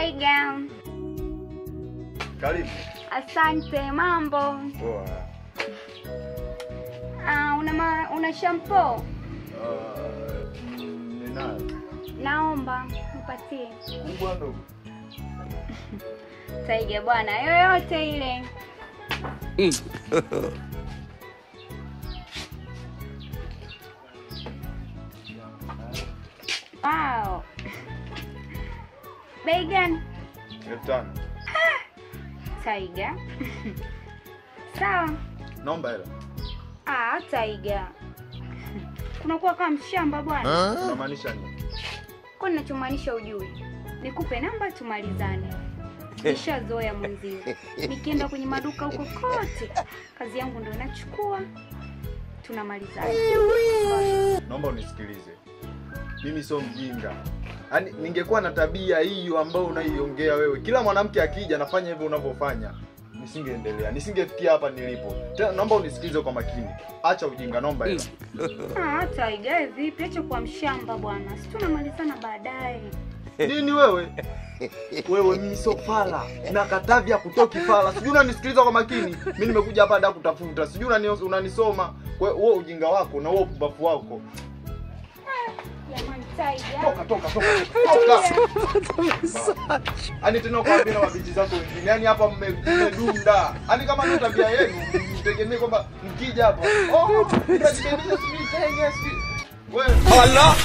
Tiger. Karibu. Asante, mambo. Poa. Una shampoo? Ninayo. Naomba nipatie. Kubwa ndogo. Tiger bwana, yoyote ile. Wow. Bei gani? 500. Tiger. Sawa. Naomba hela. Tiger. Kunakuwa kama mshamba bwana. Unamaanisha nini? Kwa ninachomaanisha ujui. Nikupe namba tumalizane. Nishazoea mwenzio. Nikienda kwenye maduka huko kote, kazi yangu ndio nachukua. Tunamalizana. Naomba unisikilize. Mimi sio mjinga. Yaani ningekuwa na tabia hiyo ambayo unaiongea wewe, kila mwanamke akija anafanya hivyo unavyofanya, nisingeendelea. Nisingefikia hapa nilipo. Tena naomba unisikilize kwa makini. Acha ujinga, naomba hela. Tiger, vipi? Acha kwa mshamba bwana. Si tunamalizana baadaye. Nini wewe? Wewe mimi sio fala. Na Katavia kutoki fala. Sijui unanisikiliza kwa makini. Mimi nimekuja hapa ndio kutafuta. Sijui unanisoma. Wewe ujinga wako na wewe upumbavu wako. Jamani Tiger. Toka. Ani tena ukaambia na mabichi zako wengine. Yaani hapa mmedunda. Ani kama ndio tabia yenu, mtegemee kwamba mkija hapa. Wewe. Allah.